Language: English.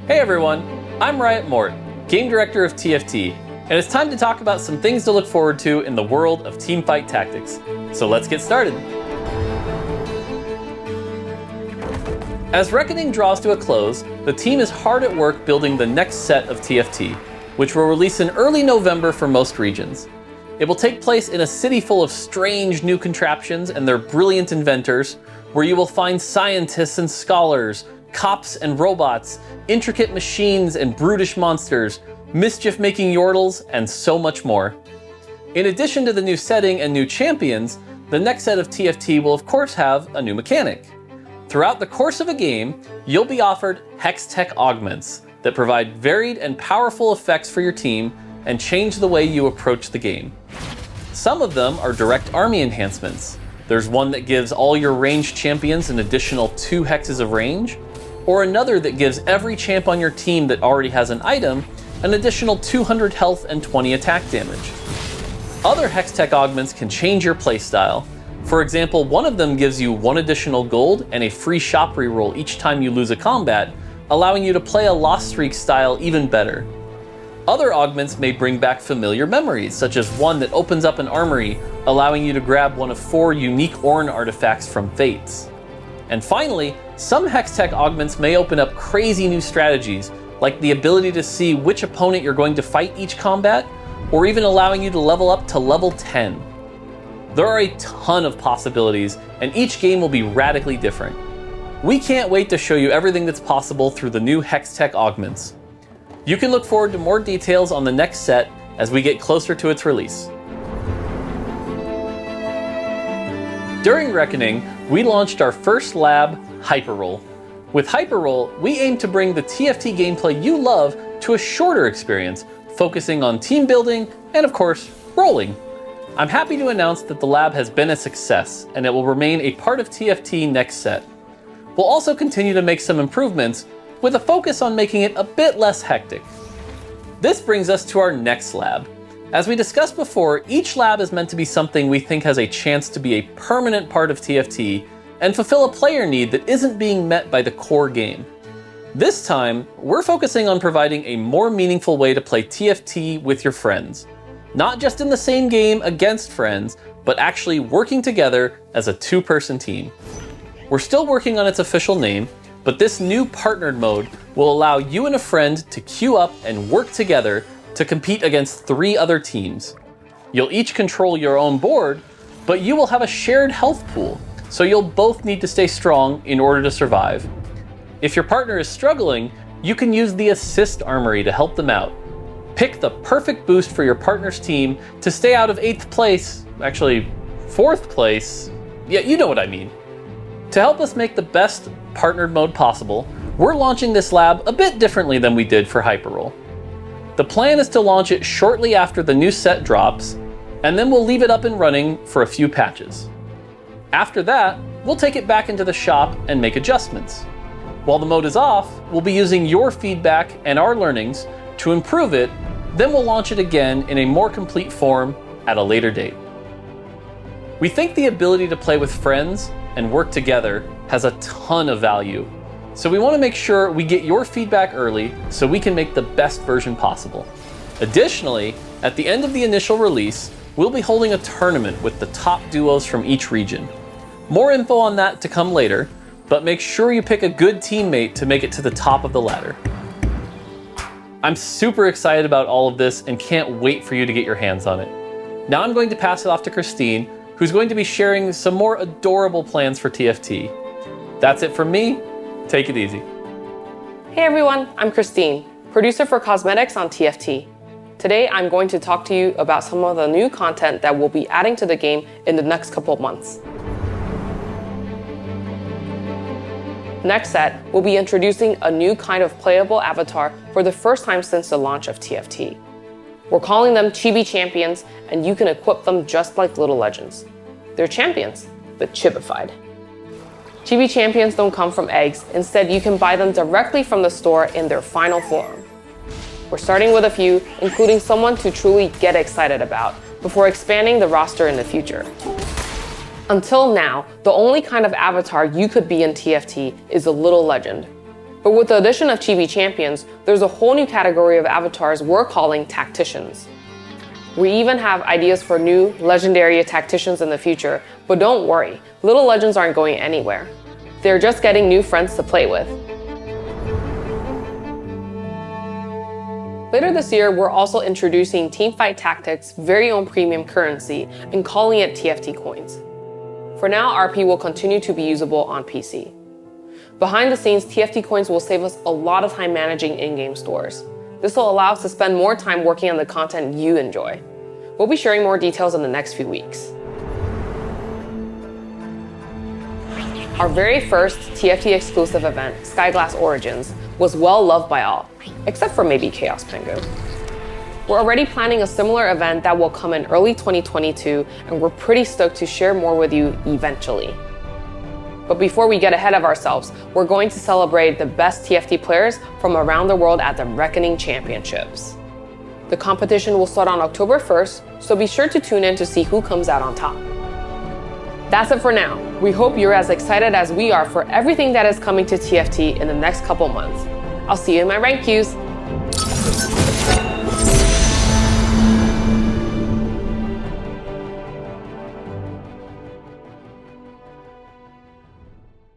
Hey everyone, I'm Riot Mort, Game Director of TFT, and it's time to talk about some things to look forward to in the world of Teamfight Tactics. So let's get started. As Reckoning draws to a close, the team is hard at work building the next set of TFT, which will release in early November for most regions. It will take place in a city full of strange new contraptions and their brilliant inventors, where you will find scientists and scholars, cops and robots, intricate machines and brutish monsters, mischief-making yordles, and so much more. In addition to the new setting and new champions, the next set of TFT will of course have a new mechanic. Throughout the course of a game, you'll be offered Hex-Tech augments that provide varied and powerful effects for your team and change the way you approach the game. Some of them are direct army enhancements. There's one that gives all your ranged champions an additional 2 hexes of range, or another that gives every champ on your team that already has an item an additional 200 health and 20 attack damage. Other Hex-Tech augments can change your playstyle. For example, one of them gives you 1 additional gold and a free shop reroll each time you lose a combat, allowing you to play a Lost Streak style even better. Other augments may bring back familiar memories, such as one that opens up an armory, allowing you to grab one of 4 unique Ornn artifacts from Fates. And finally, some Hex-Tech augments may open up crazy new strategies, like the ability to see which opponent you're going to fight each combat, or even allowing you to level up to level 10. There are a ton of possibilities, and each game will be radically different. We can't wait to show you everything that's possible through the new Hex-Tech augments. You can look forward to more details on the next set as we get closer to its release. During Reckoning, we launched our first lab, Hyperroll. With Hyperroll, we aim to bring the TFT gameplay you love to a shorter experience, focusing on team building and, of course, rolling. I'm happy to announce that the lab has been a success, and it will remain a part of TFT next set. We'll also continue to make some improvements, with a focus on making it a bit less hectic. This brings us to our next lab. As we discussed before, each lab is meant to be something we think has a chance to be a permanent part of TFT and fulfill a player need that isn't being met by the core game. This time, we're focusing on providing a more meaningful way to play TFT with your friends. Not just in the same game against friends, but actually working together as a 2-person team. We're still working on its official name, but this new partnered mode will allow you and a friend to queue up and work together to compete against 3 other teams. You'll each control your own board, but you will have a shared health pool, so you'll both need to stay strong in order to survive. If your partner is struggling, you can use the assist armory to help them out. Pick the perfect boost for your partner's team to stay out of 8th place, actually 4th place, yeah, you know what I mean. To help us make the best partnered mode possible, we're launching this lab a bit differently than we did for Hyperroll. The plan is to launch it shortly after the new set drops, and then we'll leave it up and running for a few patches. After that, we'll take it back into the shop and make adjustments. While the mode is off, we'll be using your feedback and our learnings to improve it, then we'll launch it again in a more complete form at a later date. We think the ability to play with friends and work together has a ton of value, so we want to make sure we get your feedback early so we can make the best version possible. Additionally, at the end of the initial release, we'll be holding a tournament with the top duos from each region. More info on that to come later, but make sure you pick a good teammate to make it to the top of the ladder. I'm super excited about all of this and can't wait for you to get your hands on it. Now I'm going to pass it off to Christine, who's going to be sharing some more adorable plans for TFT. That's it from me. Take it easy. Hey everyone, I'm Christine, producer for cosmetics on TFT. Today I'm going to talk to you about some of the new content that we'll be adding to the game in the next couple of months. Next set, we'll be introducing a new kind of playable avatar for the first time since the launch of TFT. We're calling them Chibi Champions, and you can equip them just like Little Legends. They're champions, but chibified. Chibi Champions don't come from eggs. Instead, you can buy them directly from the store in their final form. We're starting with a few, including someone to truly get excited about, before expanding the roster in the future. Until now, the only kind of avatar you could be in TFT is a Little Legend. But with the addition of Chibi Champions, there's a whole new category of avatars we're calling Tacticians. We even have ideas for new legendary tacticians in the future, but don't worry, little legends aren't going anywhere. They're just getting new friends to play with. Later this year, we're also introducing Teamfight Tactics' very own premium currency and calling it TFT Coins. For now, RP will continue to be usable on PC. Behind the scenes, TFT Coins will save us a lot of time managing in-game stores. This will allow us to spend more time working on the content you enjoy. We'll be sharing more details in the next few weeks. Our very first TFT exclusive event, Skyglass Origins, was well loved by all, except for maybe Chaos Pengu. We're already planning a similar event that will come in early 2022, and we're pretty stoked to share more with you eventually. But before we get ahead of ourselves, we're going to celebrate the best TFT players from around the world at the Reckoning Championships. The competition will start on October 1st, so be sure to tune in to see who comes out on top. That's it for now. We hope you're as excited as we are for everything that is coming to TFT in the next couple months. I'll see you in my rank queues.